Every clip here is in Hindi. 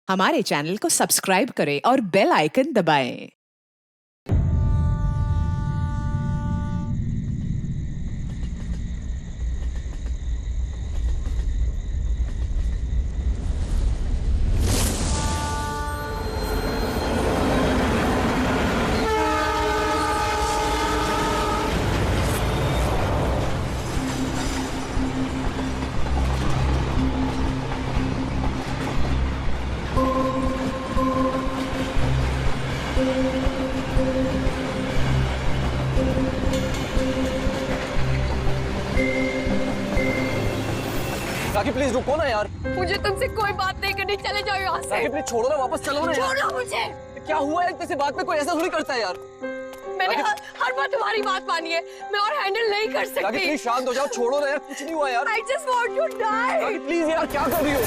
हमारे चैनल को सब्सक्राइब करें और बेल आइकन दबाएं। राखी प्लीज रुको ना यार। मुझे तुमसे कोई बात नहीं करनी, चले जाओ यहाँ से। राखी प्लीज छोड़ो ना, वापस चलो ना यार। छोड़ो मुझे। क्या हुआ है, किसी बात पे कोई ऐसा थोड़ी करता है यार। मैंने हर बार तुम्हारी बात मानी है, मैं और हैंडल नहीं कर सकती। राखी प्लीज शांत हो जाओ, छोड़ो ना यार, कुछ नहीं हुआ यार। I just want to die। Rakhi please यार, क्या कर रही हो?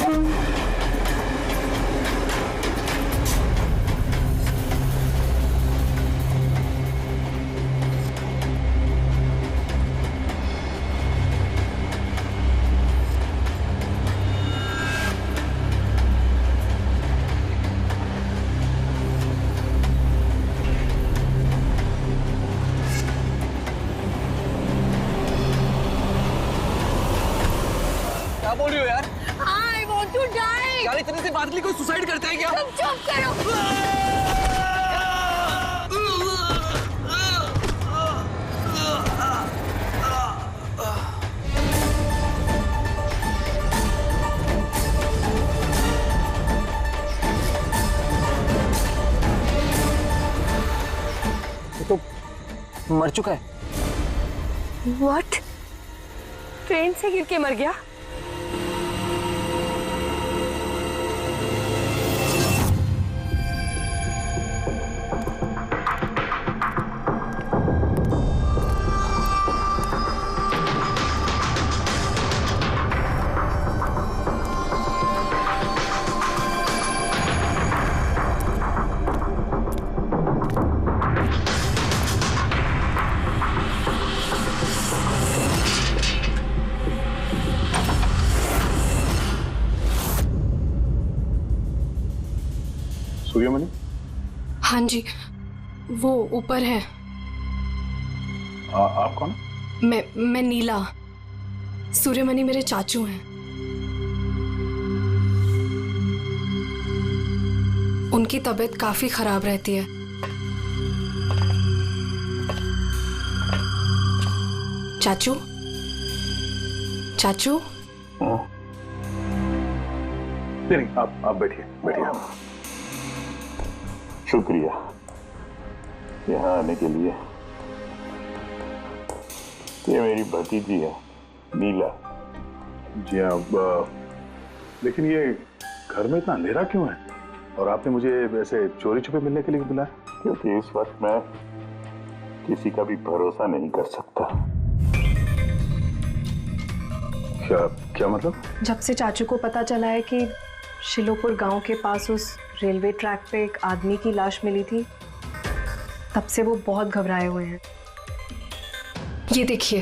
क्या बोल रही हो यार? I want to die। यार इतने से बात नहीं, कोई सुसाइड करता है क्या? तुम चुप करो। तो मर चुका है। What? ट्रेन से गिर के मर गया? सूर्यमणि? हाँ जी, वो ऊपर है। आप कौन? मैं नीला। सूर्यमणि मेरे चाचू हैं। उनकी तबीयत काफी खराब रहती है। चाचू, चाचू। नहीं, आप बैठिए बैठिए आप। शुक्रिया यहाँ आने के लिए। ये मेरी भतीजी है नीला। जी हाँ, लेकिन ये घर में इतना अंधेरा क्यों है? और आपने मुझे वैसे चोरी छुपे मिलने के लिए बुलाया? क्योंकि इस वक्त मैं किसी का भी भरोसा नहीं कर सकता। क्या मतलब? जब से चाचू को पता चला है कि शिलोपुर गांव के पास उस रेलवे ट्रैक पे एक आदमी की लाश मिली थी, तब से वो बहुत घबराए हुए हैं। ये देखिए।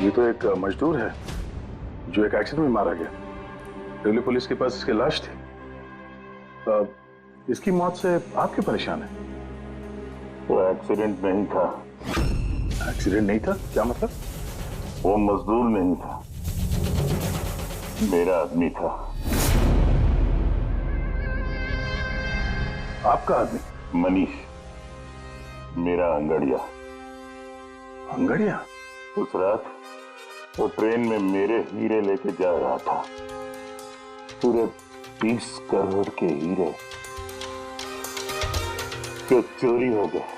ये तो एक मजदूर है जो एक एक्सीडेंट में मारा गया। रेलवे पुलिस के पास इसकी लाश थी। इसकी मौत से आप क्यों परेशान हैं? वो एक्सीडेंट नहीं था। एक्सीडेंट नहीं था? क्या मतलब? वो मजदूर नहीं था, मेरा आदमी था। आपका आदमी? मनीष, मेरा अंगड़िया। अंगड़िया? उस रात वो ट्रेन में मेरे हीरे लेके जा रहा था। पूरे 20 करोड़ के हीरे जो चोरी हो गए।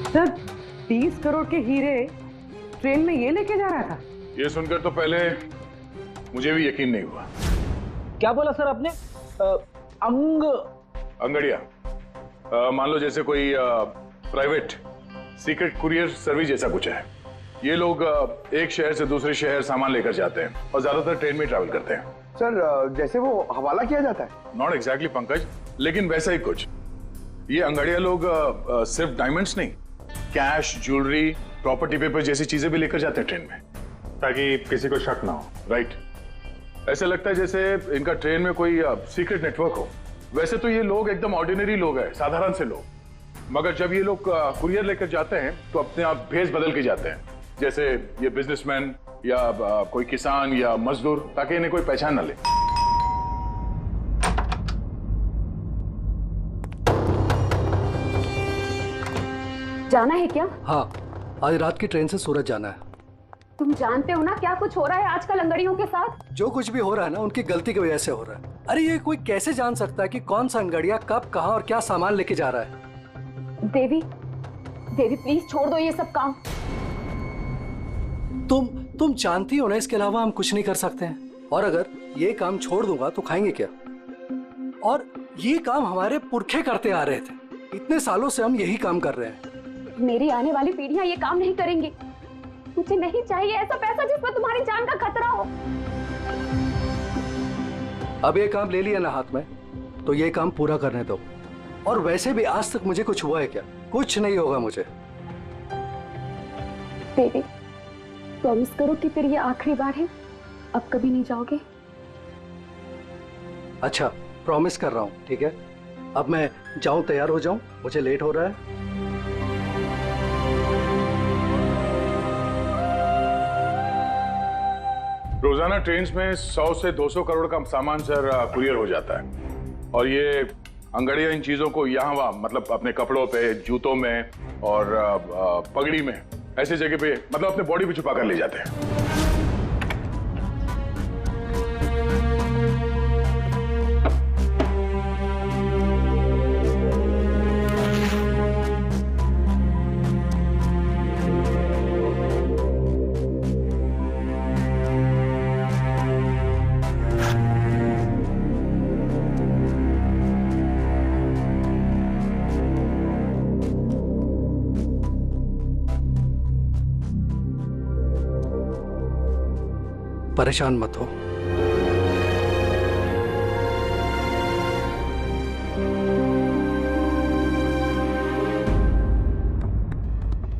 सर, 20 करोड़ के हीरे ट्रेन में ये लेके जा रहा था? ये सुनकर तो पहले मुझे भी यकीन नहीं हुआ। क्या बोला सर आपने? अंगड़िया, मान लो जैसे कोई प्राइवेट सीक्रेट कुरियर सर्विस जैसा कुछ है। ये लोग एक शहर से दूसरे शहर सामान लेकर जाते हैं और ज्यादातर ट्रेन में ट्रैवल करते हैं। सर जैसे वो हवाला किया जाता है। नॉट एग्जैक्टली पंकज, लेकिन वैसा ही कुछ। ये अंगड़िया लोग सिर्फ डायमंड्स नहीं, कैश, ज्वेलरी, प्रॉपर्टी पेपर जैसी चीजें भी लेकर जाते हैं ट्रेन में, ताकि किसी को शक ना हो। राइट, ऐसा लगता है जैसे इनका ट्रेन में कोई सीक्रेट नेटवर्क हो। वैसे तो ये लोग एकदम ऑर्डिनरी लोग हैं, साधारण से लोग, मगर जब ये लोग कुरियर लेकर जाते हैं तो अपने आप भेस बदल के जाते हैं, जैसे ये बिजनेसमैन या कोई किसान या मजदूर, ताकि इन्हें कोई पहचान न ले। जाना है क्या? हाँ, आज रात की ट्रेन से सूरत जाना है। तुम जानते हो ना क्या कुछ हो रहा है आजकल अंगड़ियों के साथ? जो कुछ भी हो रहा है ना, उनकी गलती की वजह से हो रहा है। अरे ये कोई कैसे जान सकता है कि कौन सा अंगड़िया कब, कहाँ और क्या सामान लेके जा रहा है? देवी, देवी प्लीज छोड़ दो ये सब काम। तुम जानती हो ना, इसके अलावा हम कुछ नहीं कर सकते हैं। और अगर ये काम छोड़ दूंगा तो खाएंगे क्या? और ये काम हमारे पुरखे करते आ रहे थे, इतने सालों से हम यही काम कर रहे हैं। मेरी आने वाली पीढ़ियां ये काम नहीं करेंगी। मुझे नहीं चाहिए ऐसा पैसा जिसमें तुम्हारी जान का खतरा हो। अब ये काम ले लिया ना हाथ में, तो ये काम पूरा करने दो। और वैसे भी आज तक मुझे कुछ हुआ है क्या? कुछ नहीं होगा मुझे। देवी, प्रॉमिस करो कि फिर ये आखिरी बार है, अब कभी नहीं जाओगे। अच्छा, प्रॉमिस कर रहा हूँ, ठीक है? अब मैं जाऊं, तैयार हो जाऊं, मुझे लेट हो रहा है। रोजाना ट्रेन में 100 से 200 करोड़ का सामान सर कुरियर हो जाता है, और ये अंगड़िया इन चीजों को यहाँ वहाँ, मतलब अपने कपड़ों पे, जूतों में और पगड़ी में, ऐसी जगह पे, मतलब अपने बॉडी पे छुपा कर ले जाते हैं। परेशान मत हो।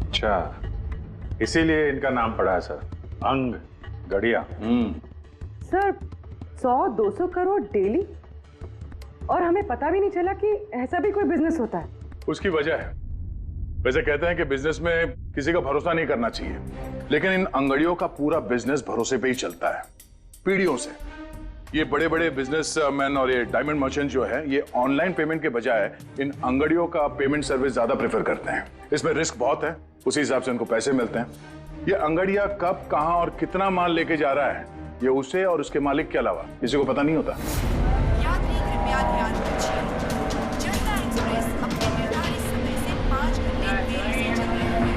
अच्छा, इसीलिए इनका नाम पड़ा है सर, अंग गड़िया। सर 100-200 करोड़ डेली, और हमें पता भी नहीं चला कि ऐसा भी कोई बिजनेस होता है। उसकी वजह है, वैसे कहते हैं कि बिजनेस में किसी का भरोसा नहीं करना चाहिए, लेकिन इन अंगड़ियों का पूरा बिजनेस भरोसे पे ही चलता है, पीढ़ियों से। ये बड़े बड़े बिजनेसमैन और ये डायमंड मर्चेंट जो है, ये ऑनलाइन पेमेंट के बजाय इन अंगड़ियों का पेमेंट सर्विस ज्यादा प्रेफर करते हैं। इसमें रिस्क बहुत है, उसी हिसाब से उनको पैसे मिलते हैं। ये अंगड़िया कब, कहां और कितना माल लेके जा रहा है, ये उसे और उसके मालिक के अलावा किसी को पता नहीं होता। यात्री कृपया ध्यान दीजिए, जनता एक्सप्रेस अपने निर्धारित समय से 5 घंटे देरी से चल रही है।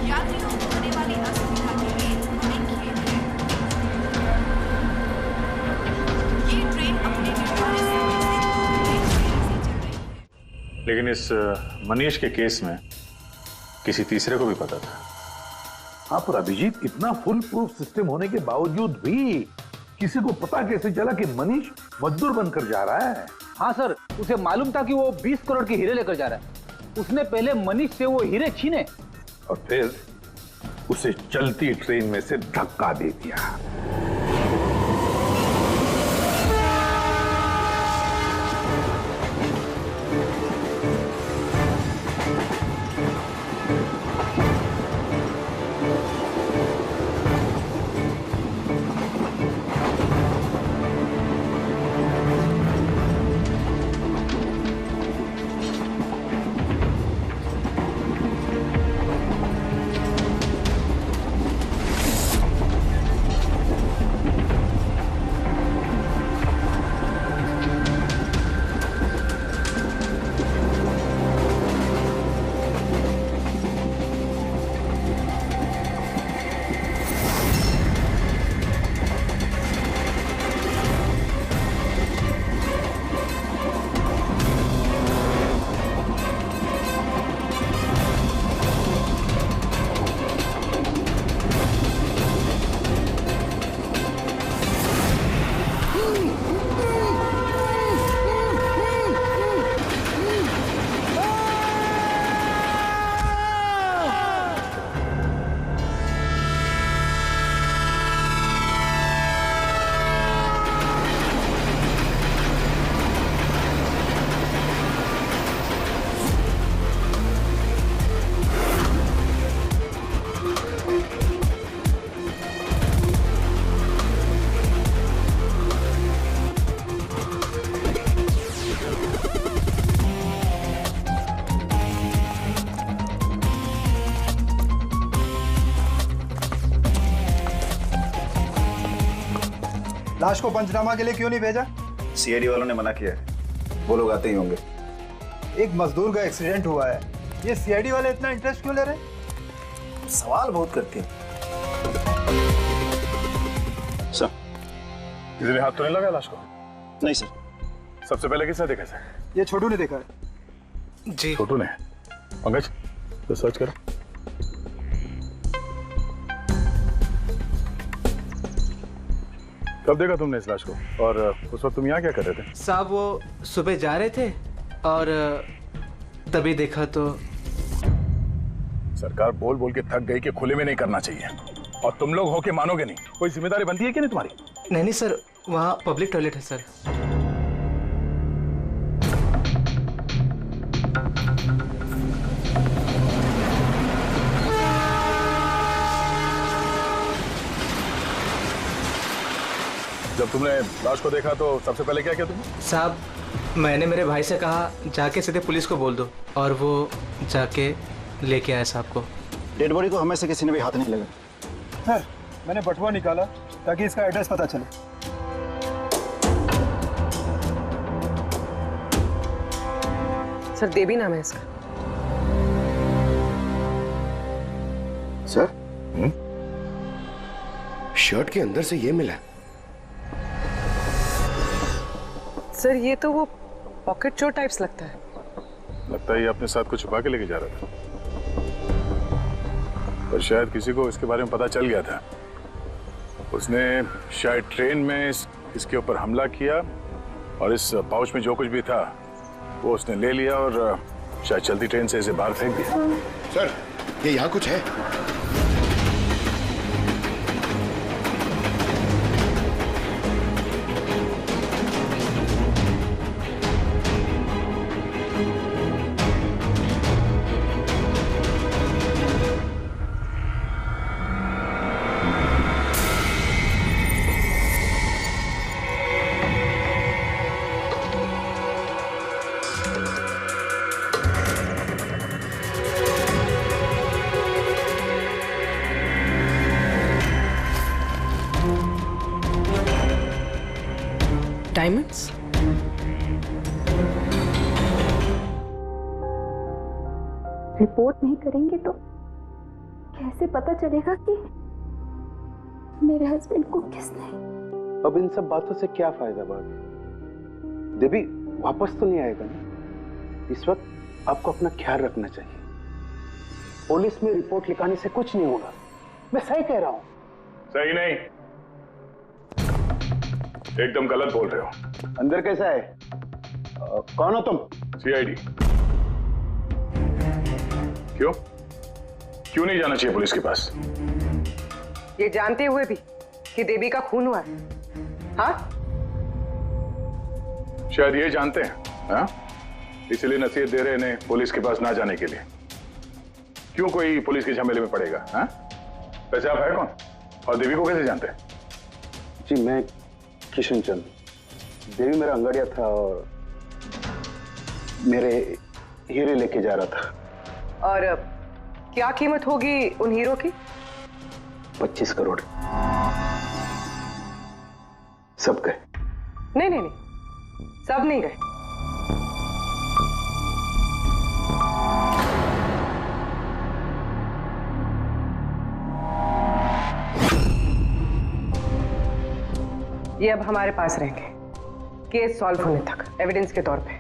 यात्रियों को होने वाली असुविधा के लिए हमें खेद है। ये ट्रेन अपने निर्धारित समय से 2 घंटे देरी से चल रही है। लेकिन इस मनीष के केस में किसी तीसरे को भी पता था। हाँ, पर अभिजीत, इतना फुल प्रूफ सिस्टम होने के बावजूद भी किसी को पता कैसे चला कि मनीष मजदूर बनकर जा रहा है? हाँ सर, उसे मालूम था कि वो 20 करोड़ के हीरे लेकर जा रहा है। उसने पहले मनीष से वो हीरे छीने और फिर उसे चलती ट्रेन में से धक्का दे दिया। लाश को पंचनामा के लिए क्यों नहीं भेजा? सीआईडी वालों ने मना किया है, वो लोग आते ही होंगे। एक मजदूर का एक्सीडेंट हुआ है, ये सीआईडी वाले इतना इंटरेस्ट क्यों ले रहे हैं? सवाल बहुत करते हैं। सर, किसी ने हाथ तो नहीं लगाया लाश को? नहीं सर। सबसे पहले किसने देखा सर? ये छोटू ने देखा है। जी छोटू ने। पंकज, तो सर्च करो। कब देखा तुमने इस लाश को? और उस वक्त तुम यहाँ क्या कर रहे थे? साहब वो सुबह जा रहे थे और तभी देखा तो। सरकार बोल बोल के थक गई कि खुले में नहीं करना चाहिए, और तुम लोग हो के मानोगे नहीं। कोई जिम्मेदारी बनती है कि नहीं तुम्हारी? नहीं सर, वहाँ पब्लिक टॉयलेट है सर। जब तुमने लाश को देखा तो सबसे पहले क्या किया तुमने? साहब मैंने मेरे भाई से कहा जाके सीधे पुलिस को बोल दो, और वो जाके लेके आया साहब को। डेड बॉडी को हमें से किसी ने भी हाथ नहीं लगा। सर, मैंने बटुआ निकाला ताकि इसका एड्रेस पता चले। सर देवी नाम है इसका। सर, शर्ट के अंदर से ये मिला। सर ये तो वो पॉकेट चोर टाइप्स लगता है। लगता है ये अपने साथ कुछ छुपा के लेके जा रहा था, पर शायद किसी को इसके बारे में पता चल गया था। उसने शायद ट्रेन में इसके ऊपर हमला किया, और इस पाउच में जो कुछ भी था वो उसने ले लिया और शायद चलती ट्रेन से इसे बाहर फेंक दिया। सर, ये यहाँ कुछ है? डायमंड्स? रिपोर्ट नहीं करेंगे तो कैसे पता चलेगा कि मेरे हस्बैंड को किसने? अब इन सब बातों से क्या फायदा भाभी? देवी वापस तो नहीं आएगा ना? इस वक्त आपको अपना ख्याल रखना चाहिए। पुलिस में रिपोर्ट लिखाने से कुछ नहीं होगा। मैं सही कह रहा हूँ। सही नहीं, एकदम गलत बोल रहे हो। अंदर कैसा है? कौन हो तुम? सीआईडी। क्यों क्यों नहीं जाना चाहिए पुलिस के पास? ये जानते हुए भी कि देवी का खून हुआ है? हाँ? शायद ये जानते हैं, हाँ? इसलिए नसीहत दे रहे हैं पुलिस के पास ना जाने के लिए। क्यों कोई पुलिस के झमेले में पड़ेगा? हाँ? वैसे आप है कौन, और देवी को कैसे जानते हैं? जी मैं किशन चंद। देवी मेरा अंगड़िया था और मेरे हीरे लेके जा रहा था। और क्या कीमत होगी उन हीरो की? 25 करोड़। सब गए? नहीं नहीं नहीं, सब नहीं गए। ये अब हमारे पास रहेंगे केस सॉल्व होने तक, एविडेंस के तौर पे।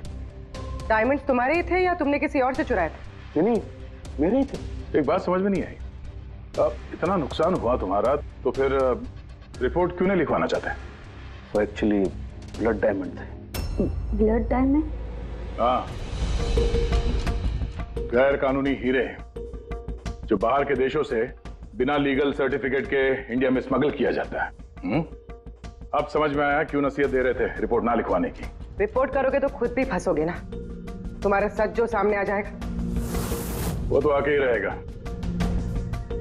डायमंड्स तुम्हारे ही थे या तुमने किसी और से चुराए थे? नहीं, मेरे ही थे। एक बात समझ में नहीं आई, अब इतना नुकसान हुआ तुम्हारा तो फिर रिपोर्ट क्यों नहीं लिखवाना चाहते? वो एक्चुअली ब्लड डायमंड थे। Blood diamond? हाँ, गैर कानूनी हीरे जो बाहर के देशों से बिना लीगल सर्टिफिकेट के इंडिया में स्मगल किया जाता है। अब समझ में आया क्यों नसीहत दे रहे थे रिपोर्ट ना लिखवाने की। रिपोर्ट करोगे तो खुद भी फंसोगे ना, तुम्हारा सच जो सामने आ जाएगा। वो तो आके ही रहेगा,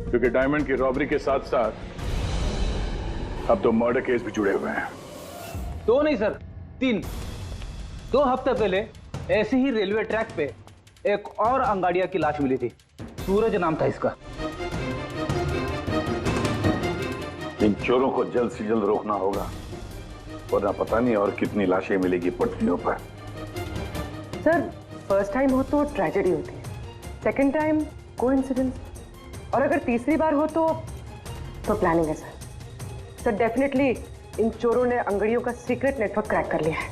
क्योंकि डायमंड की रॉबरी के साथ साथ अब तो मर्डर केस भी जुड़े हुए हैं। 2 नहीं सर, 3। 2 हफ्ते पहले ऐसे ही रेलवे ट्रैक पे एक और अंगाड़िया की लाश मिली थी। सूरज नाम था इसका। इन चोरों को जल्द से जल्द रोकना होगा, वरना पता नहीं और कितनी लाशें मिलेगी पटरियों पर। सर फर्स्ट टाइम हो तो ट्रेजेडी होती है, सेकंड टाइम कोइंसिडेंस, और अगर तीसरी बार हो तो प्लानिंग है सर। सर डेफिनेटली इन चोरों ने अंगड़ियों का सीक्रेट नेटवर्क क्रैक कर लिया है।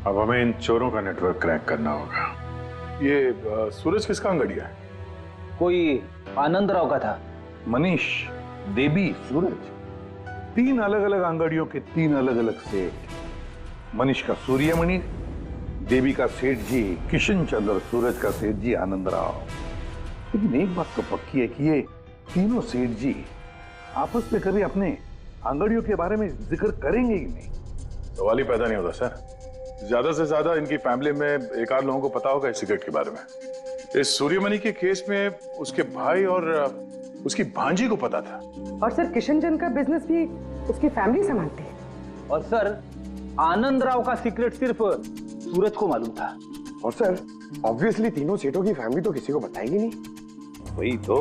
अब हमें इन चोरों का नेटवर्क क्रैक करना होगा। ये सूरज किसका अंगड़िया है? कोई आनंद राव का था। मनीष, देवी, सूरज, 3 अलग अलग अंगड़ियों के 3 अलग अलग सेठ। मनीष का सूर्यमणि, देवी का सेठ जी किशन चंद्र, सूरज का सेठ जी आनंद राव। लेकिन एक बात तो पक्की है कि ये तीनों सेठ जी आपस में कभी अपने अंगड़ियों के बारे में जिक्र करेंगे ही नहीं। सवाल ही पैदा नहीं होता सर। ज्यादा से ज्यादा इनकी फैमिली में एक आध लोगों को पता होगा इस सिगरेट के बारे में। इस सूर्यमणि के केस में उसके भाई और उसकी भांजी को पता था। और सर किशन चंद का बिजनेस भी उसकी फैमिली संभालती है। और सर आनंद राव का सीक्रेट सिर्फ सूरज को मालूम था। और सर ऑब्वियसली तीनों सेठों की फैमिली तो किसी को बताएगी नहीं। वही तो,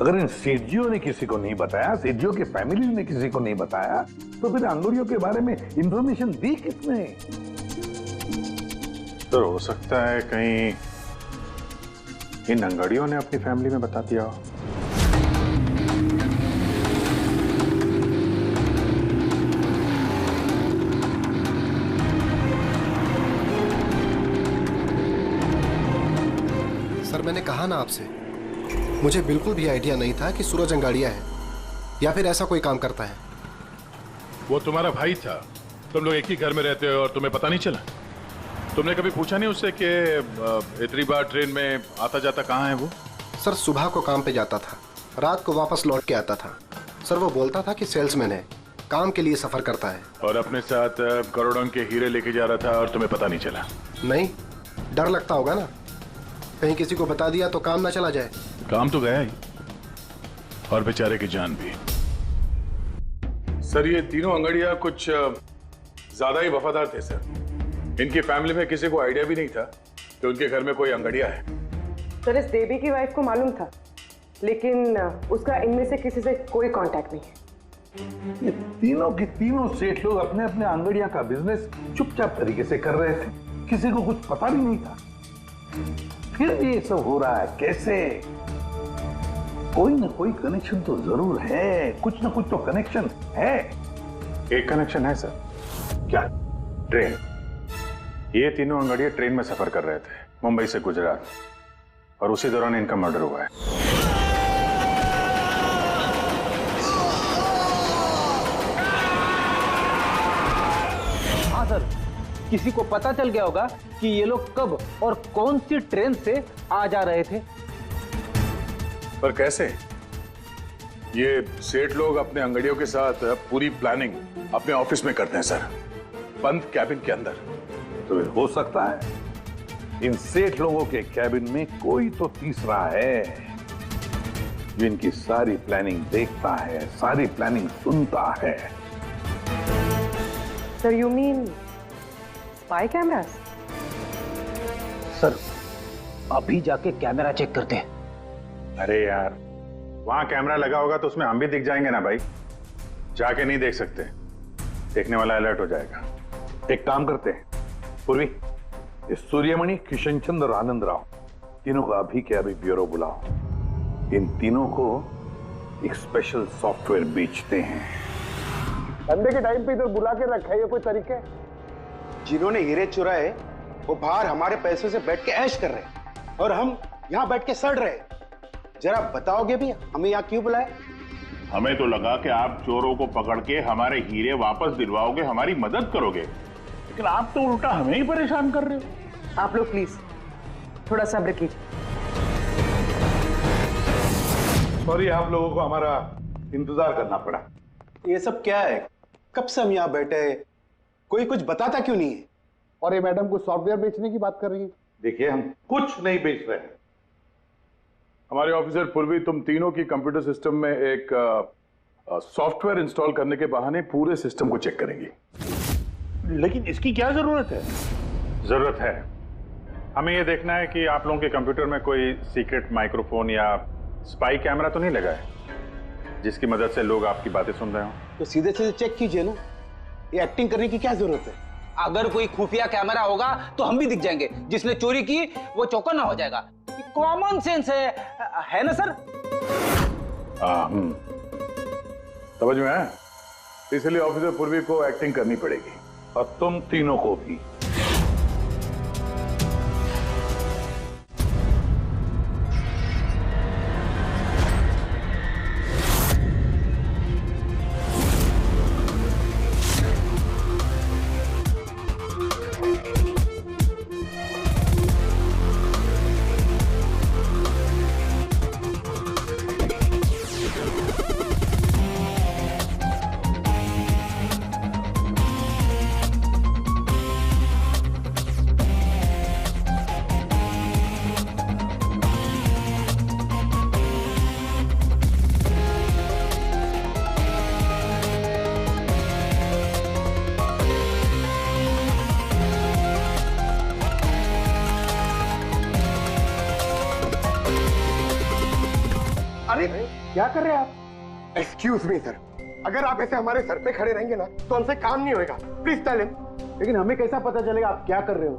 अगर इन सेठजियों ने किसी को नहीं बताया, सेठजियों के फैमिली ने किसी को नहीं बताया, तो फिर अंगड़ियों के बारे में इंफॉर्मेशन दी किसने? तो हो सकता है कहीं इन अंगड़ियों ने अपनी फैमिली में बता दिया हो। सर मैंने कहा ना आपसे, मुझे बिल्कुल भी आइडिया नहीं था कि सूरज अंगाड़िया है या फिर ऐसा कोई काम करता है। वो तुम्हारा भाई था, तुम लोग एक ही घर में रहते हो और तुम्हें पता नहीं चला? तुमने कभी पूछा नहीं उससे कि इतनी बार ट्रेन में आता जाता कहाँ है वो? सर सुबह को काम पे जाता था, रात को वापस लौट के आता था। सर वो बोलता था कि सेल्समैन है, काम के लिए सफर करता है। और अपने साथ करोड़ों के हीरे लेके जा रहा था और तुम्हें पता नहीं चला? नहीं, डर लगता होगा ना, कहीं किसी को बता दिया तो काम ना चला जाए। काम तो गया ही, और बेचारे की जान भी। सर ये तीनों अंगड़िया कुछ ज्यादा ही वफादार थे सर। इनकी फैमिली में किसी को आइडिया भी नहीं था कि उनके घर में कोई अंगड़िया है। सर इस देवी की वाइफ को मालूम था, लेकिन उसका इनमें से किसी से कोई कांटेक्ट नहीं है। ये तीनों के तीनों सेठ लोग अपने अपने अंगड़िया का बिजनेस चुपचाप तरीके से कर रहे थे, किसी को कुछ पता भी नहीं था। फिर ये सब हो रहा है कैसे? कोई ना कोई कनेक्शन तो जरूर है, कुछ ना कुछ तो कनेक्शन है। एक कनेक्शन है सर। क्या? ट्रेन। ये तीनों अंगड़िया ट्रेन में सफर कर रहे थे मुंबई से गुजरात, और उसी दौरान इनका मर्डर हुआ है। हाँ सर, किसी को पता चल गया होगा कि ये लोग कब और कौन सी ट्रेन से आ जा रहे थे। पर कैसे? ये सेठ लोग अपने अंगड़ियों के साथ पूरी प्लानिंग अपने ऑफिस में करते हैं सर, बंद कैबिन के अंदर। तो हो सकता है इन सेठ लोगों के कैबिन में कोई तो तीसरा है जो इनकी सारी प्लानिंग देखता है, सारी प्लानिंग सुनता है। Sir you mean spy cameras? Sir अभी जाके कैमरा चेक करते हैं। अरे यार वहां कैमरा लगा होगा तो उसमें हम भी दिख जाएंगे ना भाई। जाके नहीं देख सकते, देखने वाला अलर्ट हो जाएगा। एक काम करते हैं पूर्वी, इस सूर्यमणि, किशन चंद्र और आनंद राव तीनों को अभी के अभी ब्यूरो बुलाओ। इन तीनों को एक स्पेशल सॉफ्टवेयर बेचते हैं। धंधे के टाइम पे इधर बुला के रखा है, ये कोई तरीका है? जिन्होंने हीरे चुराए वो बाहर हमारे पैसों से बैठ के ऐश कर रहे हैं और हम यहाँ बैठ के सड़ रहे हैं। जरा बताओगे भी हमें यहाँ क्यों बुलाया? हमें तो लगा कि आप चोरों को पकड़ के हमारे हीरे वापस दिलवाओगे, हमारी मदद करोगे, लेकिन आप तो उल्टा हमें ही परेशान कर रहे हो। आप लोग प्लीज थोड़ा सब्र कीजिए। सॉरी आप लोगों को हमारा इंतजार करना पड़ा। ये सब क्या है? कब से हम यहाँ बैठे हैं, कोई कुछ बताता क्यों नहीं है? और ये मैडम को सॉफ्टवेयर बेचने की बात कर रही है। देखिए हम कुछ नहीं बेच रहे हैं। हमारे ऑफिसर पूर्वी तुम तीनों की कंप्यूटर सिस्टम में एक सॉफ्टवेयर इंस्टॉल करने के बहाने पूरे सिस्टम को चेक करेंगी। लेकिन इसकी क्या जरूरत है? जरूरत है, हमें यह देखना है कि आप लोगों के कंप्यूटर में कोई सीक्रेट माइक्रोफोन या स्पाई कैमरा तो नहीं लगा है। जिसकी मदद से लोग आपकी बातें सुन रहे हो। तो सीधे सीधे चेक कीजिए ना, ये एक्टिंग करने की क्या जरूरत है? अगर कोई खुफिया कैमरा होगा तो हम भी दिख जाएंगे, जिसने चोरी की वो चौकन्ना हो जाएगा। कॉमन सेंस है ना सर? समझ में आया? इसलिए ऑफिसर पूर्वी को एक्टिंग करनी पड़ेगी और तुम तीनों को भी। अरे क्या कर रहे हैं आप? एक्सक्यूज मी सर, अगर आप ऐसे हमारे सर पे खड़े रहेंगे ना तो हमसे काम नहीं होएगा। Please tell him. लेकिन हमें कैसा पता चलेगा आप क्या कर रहे हो?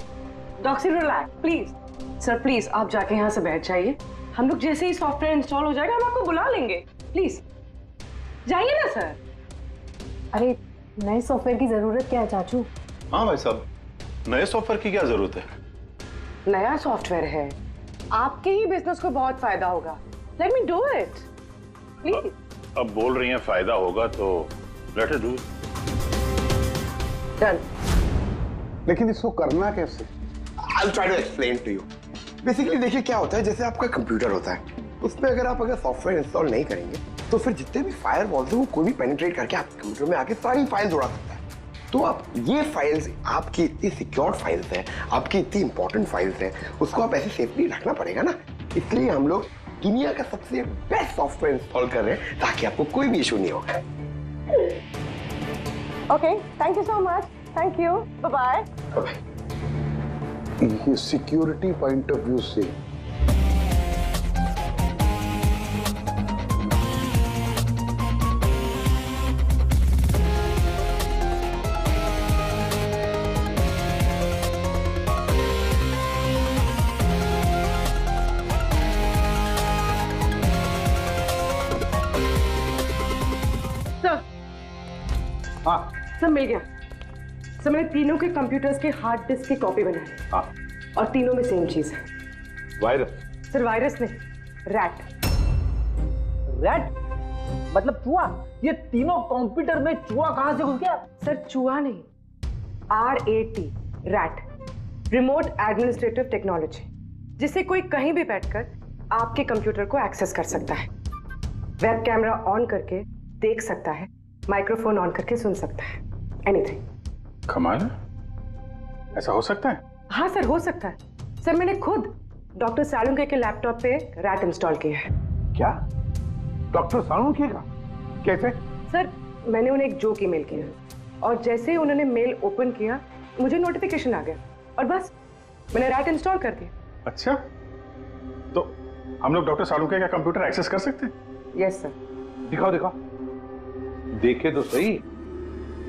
Doctor relax please. Sir please आप जाके यहाँ से बैठ जाइए। हम लोग जैसे ही सॉफ्टवेयर इंस्टॉल हो जाएगा हम आपको बुला लेंगे। प्लीज जाइए ना सर। अरे नए सॉफ्टवेयर की जरूरत क्या है चाचू? हाँ भाई साहब, नए सॉफ्टवेयर की क्या जरूरत है? नया सॉफ्टवेयर है, आपके ही बिजनेस को बहुत फायदा होगा। Let me do it please. अब बोल रही हैं फायदा होगा तो let us do it. Done. लेकिन इसको करना कैसे? I'll try to explain to you. Basically देखिए क्या होता है, जैसे आपका कंप्यूटर होता है, उसमें अगर सॉफ्टवेयर इंस्टॉल नहीं करेंगे तो फिर जितने भी फायरवॉल्स हैं वो कोई भी पेनिट्रेट करके आपके कंप्यूटर में आके सारी फाइल्स उड़ा सकता है। तो आप ये फाइल्स, आपकी इतनी सिक्योर्ड फाइल्स हैं, आपकी इतनी इंपॉर्टेंट फाइल्स हैं, उसको आप ऐसे सेफली रखना पड़ेगा ना। इसलिए हम लोग दुनिया का सबसे बेस्ट सॉफ्टवेयर इंस्टॉल कर रहे हैं ताकि आपको कोई भी इशू नहीं होगा। Okay, thank you so much. Thank you, bye bye. ये सिक्योरिटी पॉइंट ऑफ व्यू से सब मिल गया सर। मैंने तीनों के कंप्यूटर्स के हार्ड डिस्क की कॉपी बनाई। हाँ। और तीनों में सेम चीज है। वायरस? सर वायरस नहीं, रैट। रैट मतलब चूहा? ये तीनों कंप्यूटर में चूहा कहां से घुस गया? सर चूहा नहीं, RAT, rat, remote administrative technology, जिससे कोई कहीं भी बैठकर आपके कंप्यूटर को एक्सेस कर सकता है। वेब कैमरा ऑन करके देख सकता है, माइक्रोफोन ऑन करके सुन सकता है, एनीथिंग। कमाल है, ऐसा हो सकता है? हाँ सर हो सकता है। सर मैंने खुद डॉक्टर सालुंके के लैपटॉप पे रैट इंस्टॉल किया है। क्या? डॉक्टर सालुंके का? कैसे? सर मैंने उन्हें एक जोक ईमेल किया और जैसे ही उन्होंने मेल ओपन किया मुझे नोटिफिकेशन आ गया और बस मैंने रैट इंस्टॉल कर दिया। अच्छा, तो हम लोग डॉक्टर सालुंके का कंप्यूटर एक्सेस कर सकते हैं? Yes sir. दिखाओ दिखाओ, देखे तो सही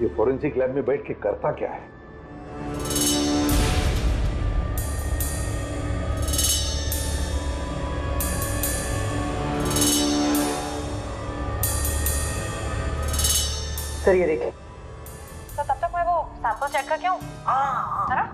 ये फॉरेंसिक लैब में बैठ के करता क्या है। सर ये देखिए। तो तब तक मैं वो सैंपल चेक करके आऊं? जरा।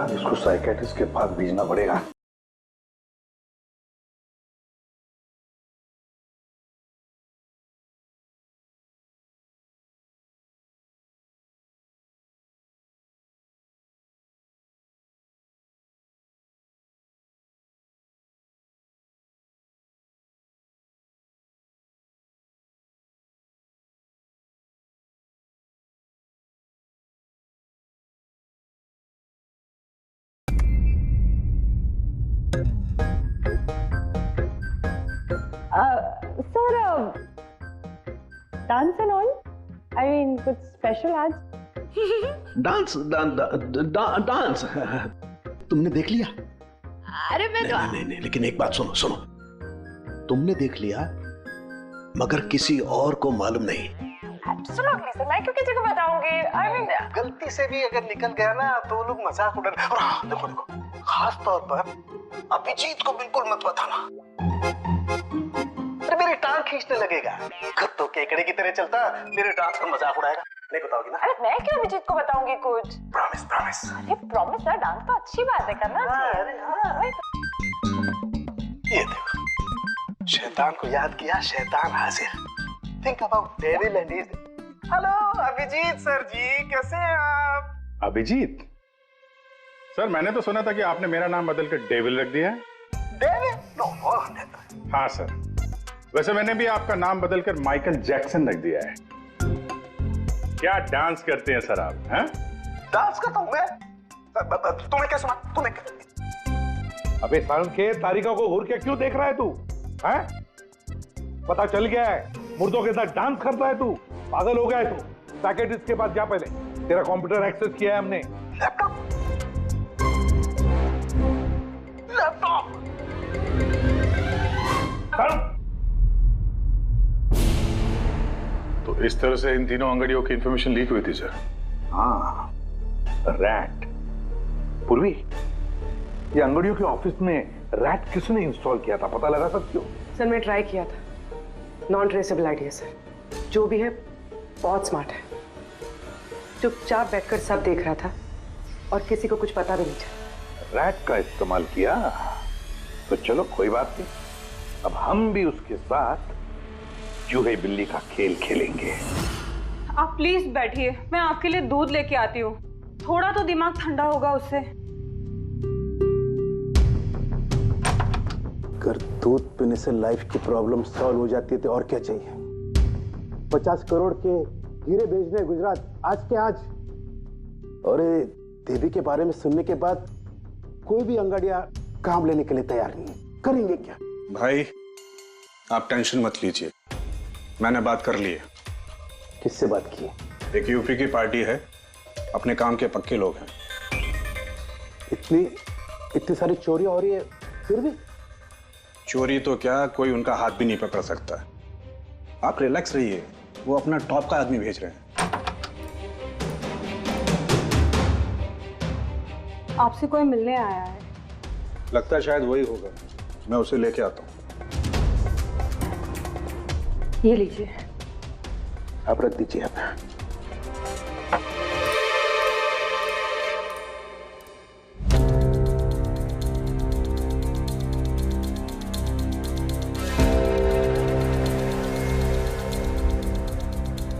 आज इसको साइकेट्रिस्ट के पास भेजना पड़ेगा। Sir dance and all, I mean कुछ स्पेशल आज? डांस डांस तुमने देख लिया? अरे मैं तो नहीं, लेकिन एक बात सुनो सुनो, तुमने देख लिया मगर किसी और को मालूम नहीं। एब्सोल्युटली सर, मैं क्यों किसी को बताऊंगी? आई मीन गलती से भी अगर निकल गया ना तो वो लोग मजाक उड़ा। और हाँ, देखो देखो, खास तौर पर अभिजीत को बिल्कुल मत बताना, अरे मेरी टांग खींचने लगेगा। तो केकड़े की तरह चलता मेरे डांस पर मजाक उड़ाएगा। नहीं बताओगी ना? अरे मैं क्यों अभिजीत को बताऊंगी कुछ? Promise promise. अरे प्रॉमिस यार, डांस तो अच्छी बात है, करना चाहिए। ये देखो, शैतान को याद किया, शैतान हाजिर। Think about devil and his. Hello Abhijit sir ji, कैसे हैं आप? अभिजीत सर, मैंने तो सुना था कि आपने मेरा नाम बदल कर डेविल रख दिया है। डेविल? नो। हाँ सर, वैसे मैंने भी आपका नाम बदलकर माइकल जैक्सन रख दिया है। क्या डांस करते हैं सर आप? हैं? डांस करता हूं मैं? तुम्हें क्या सुना? तुम्हें? अबे सारण के तारिका को घूर के क्यों देख रहा है तू? हैं? पता चल गया है, मुर्दों के साथ डांस करता है तू। पागल हो गया है तू। साइकियाट्रिस्ट के पास जा पहले, तेरा कंप्यूटर एक्सेस किया है हमने। लैपटॉप? तो इस तरह से इन तीनों अंगड़ियों की इंफॉर्मेशन लीक हुई थी सर। हाँ, रैट। पूर्वी, ये अंगड़ियों के ऑफिस में रैट किसने इंस्टॉल किया था, पता लगा सकते हो? सर मैं ट्राई किया था, नॉन ट्रेसेबल आइडिया सर। जो भी है बहुत स्मार्ट है, चुपचाप बैठकर सब देख रहा था और किसी को कुछ पता भी नहीं चला। रैट का इस्तेमाल किया तो चलो कोई बात नहीं, अब हम भी उसके साथ चूहे बिल्ली का खेल खेलेंगे। आप प्लीज बैठिए, मैं आपके लिए दूध लेके आती हूँ, थोड़ा तो दिमाग ठंडा होगा उससे। अगर दूध पीने से लाइफ की प्रॉब्लम सॉल्व हो जाती है तो और क्या चाहिए? 50 करोड़ के हीरे भेजने गुजरात आज के आज। और देवी के बारे में सुनने के बाद कोई भी अंगड़िया काम लेने के लिए तैयार नहीं है। करेंगे क्या? भाई आप टेंशन मत लीजिए, मैंने बात कर ली है। किससे बात की? एक यूपी की पार्टी है, अपने काम के पक्के लोग हैं। इतनी सारी चोरी हो रही है फिर भी? चोरी तो क्या, कोई उनका हाथ भी नहीं पकड़ सकता है। आप रिलैक्स रहिए, वो अपना टॉप का आदमी भेज रहे हैं। आपसे कोई मिलने आया है? लगता है शायद वही होगा, मैं उसे लेके आता हूँ। ये लीजिए। आप रख दीजिए। आप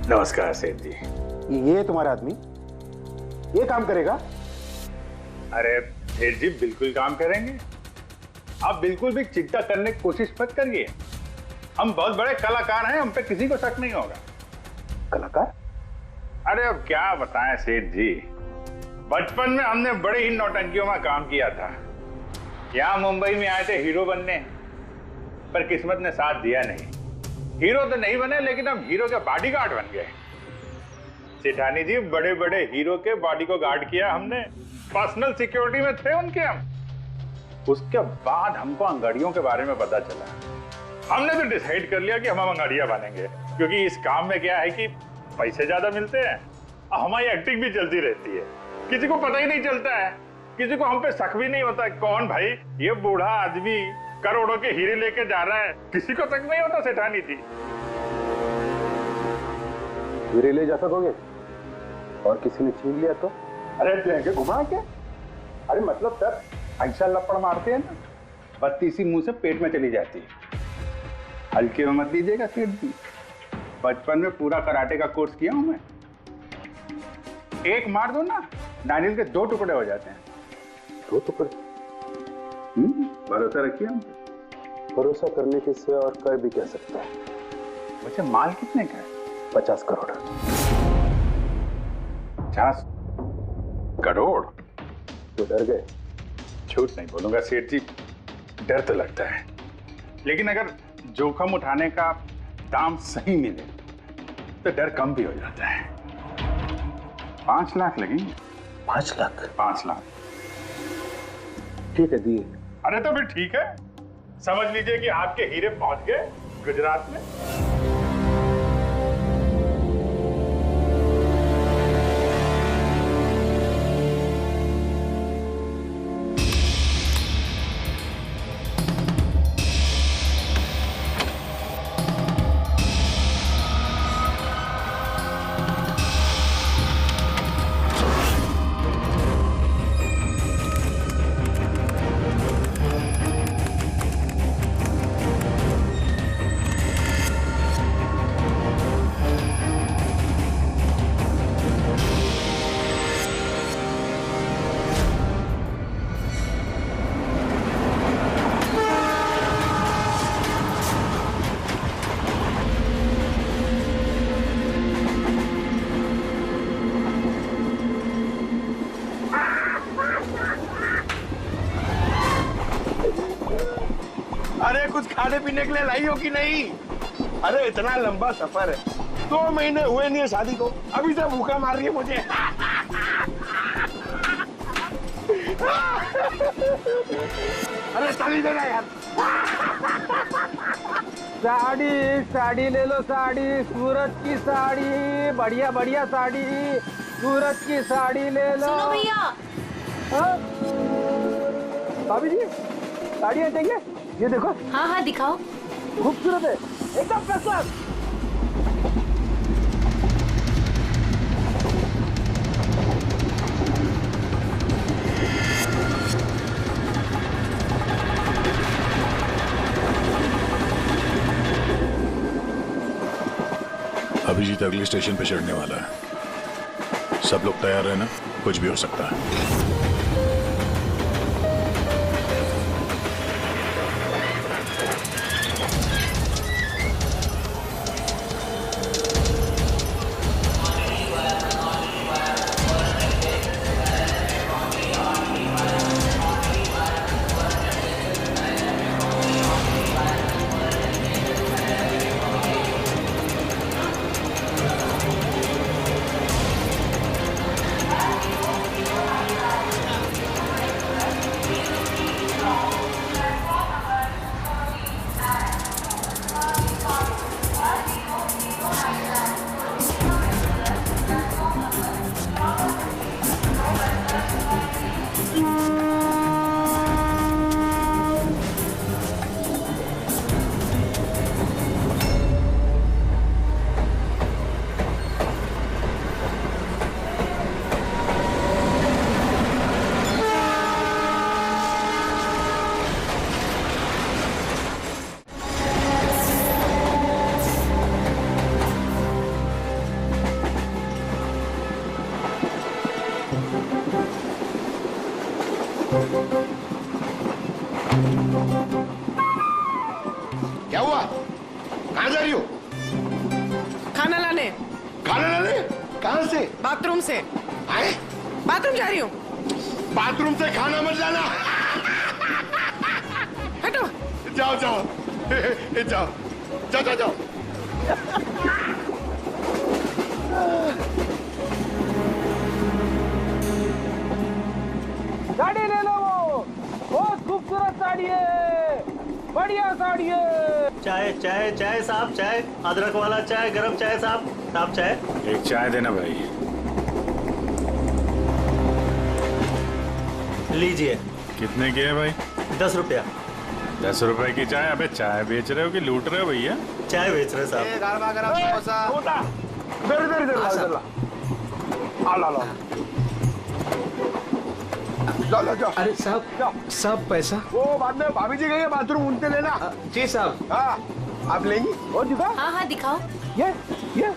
नमस्कार सेठ जी। ये तुम्हारा आदमी ये काम करेगा? अरे सेठ जी बिल्कुल काम करेंगे, आप बिल्कुल भी चिंता करने की कोशिश मत करिए। हम बहुत बड़े कलाकार हैं, हम पे किसी को शक नहीं होगा। कलाकार? अरे अब क्या बताएं सेठ जी, बचपन में हमने बड़े ही नौटंकियों में काम किया था। यहाँ मुंबई में आए थे हीरो बनने, पर किस्मत ने साथ दिया नहीं। हीरो तो नहीं बने, लेकिन हम हीरो के बॉडीगार्ड बन गए। सेठानी जी, बड़े बड़े हीरो के बॉडी को गार्ड किया हमने, पर्सनल सिक्योरिटी में थे उनके हम। उसके बाद हमको अंगड़ियों के बारे में पता चला, हमने तो डिसाइड कर लिया कि हम अंगड़िया बनेंगे, क्योंकि इस काम में क्या है कि पैसे ज्यादा मिलते हैं और हमारी एक्टिंग भी चलती रहती है। किसी को पता ही नहीं चलता है, किसी को हम पे शक भी नहीं होता। कौन भाई ये बूढ़ा आदमी करोड़ों के हीरे लेके जा रहा है, किसी को शक नहीं होता सेठानी थी। हीरे ले जा सकोगे और किसी ने छीन लिया तो? अरे लेंगे घुमा के, अरे मतलब सर ऐसा लपड़ मारते हैं ना, बत्ती सी मुंह से पेट में चली जाती है। हल्के में मत लीजिएगा सेठ जी, बचपन में पूरा कराटे का कोर्स किया हूं मैं। एक मार दो ना, नारियल के 2 टुकड़े हो जाते हैं। 2 टुकड़े? भरोसा रखिए हम। भरोसा करने के सिवा और कोई भी कह सकता है। वैसे माल कितने का है? 50 करोड़। 50 करोड़? तो डर गए? झूठ नहीं बोलूंगा सेठ जी, डर तो लगता है, लेकिन अगर जोखिम उठाने का दाम सही मिले तो डर कम भी हो जाता है। 5 लाख लगेंगे। 5 लाख? 5 लाख। ठीक है, दिए। अरे तो फिर ठीक है, समझ लीजिए कि आपके हीरे पहुंच गए गुजरात में। अरे कुछ खाने पीने के लिए लाई हो कि नहीं? अरे इतना लंबा सफर है, 2 महीने हुए नहीं है शादी को, अभी से भूखा मार रही है मुझे। अरे साड़ी देना यार। साड़ी ले लो, साड़ी, सूरज की साड़ी, बढ़िया बढ़िया साड़ी, सूरज की साड़ी ले लो। सुनो भैया। हाँ? भाभी जी साड़ियाँ देंगे? ये देखो। हाँ हाँ दिखाओ। खूबसूरत है, एकदम फर्स्ट क्लास। अभिजीत अगले स्टेशन पे चढ़ने वाला है, सब लोग तैयार है ना? कुछ भी हो सकता है। क्या हुआ? कहाँ जा रही हो? खाना लाने। खाना लाने? कहाँ से? बाथरूम से। आए? बाथरूम जा रही हूँ। बाथरूम से खाना मत लाना। हटो। जाओ जाओ जाओ जाओ जाओ जाओ। साड़ी ले लो, वो बहुत खूबसूरत साड़ी है, बढ़िया साड़ी है। चाय चाय चाय साहब, चाय, अदरक वाला चाय, गरम चाय साहब। साहब चाय। एक चाय देना भाई। लीजिए। कितने की है भाई? 10 रुपया। 10 रुपए की चाय? अबे चाय बेच रहे हो कि लूट रहे हो भैया? चाय बेच रहे साहब। जाओ जाओ। अरे साहब पैसा वो बाद में भाभी जी गए बाथरूम उनसे लेना। जी साहब। हाँ आप लेंगी और दिखा। हाँ हाँ दिखाओ। ये किधर?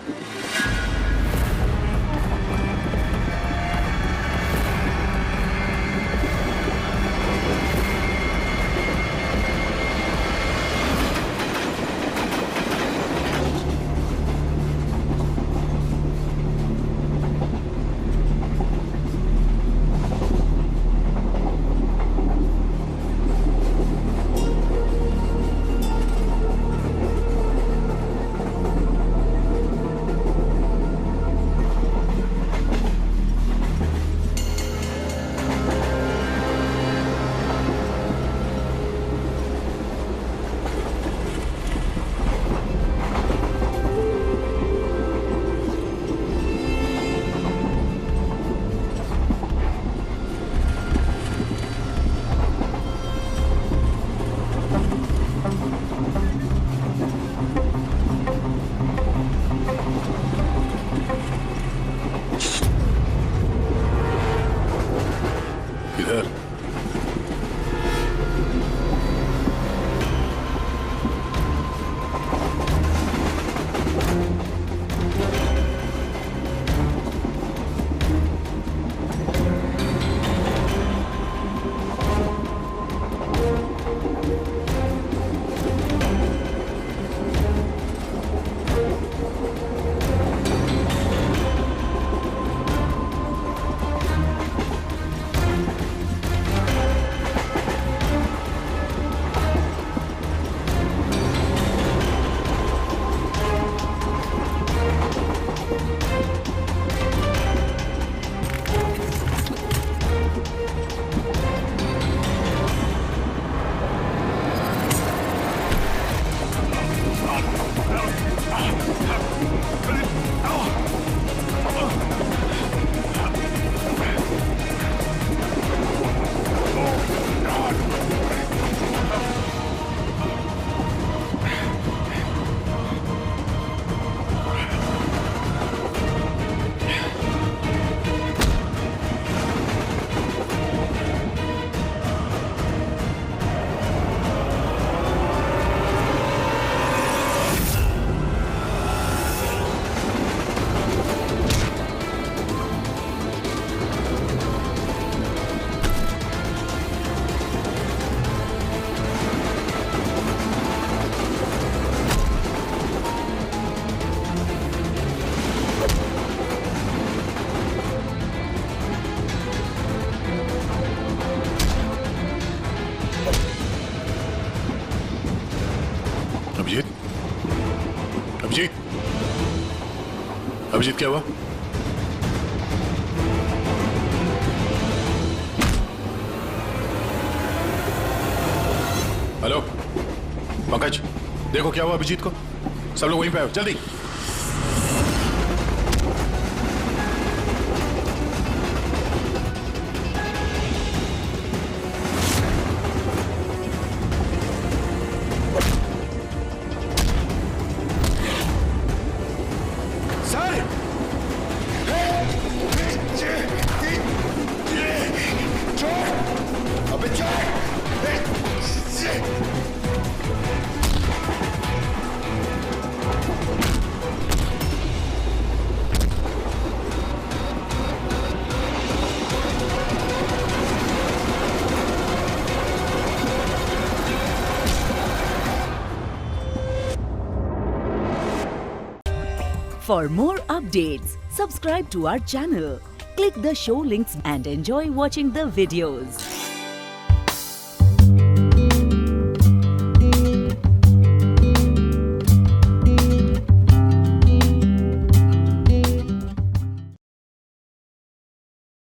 अभिजीत क्या हुआ? हेलो पंकज, देखो क्या हुआ अभिजीत को। सब लोग वहीं पे आओ जल्दी। For more updates, subscribe to our channel, click the show links and enjoy watching the videos.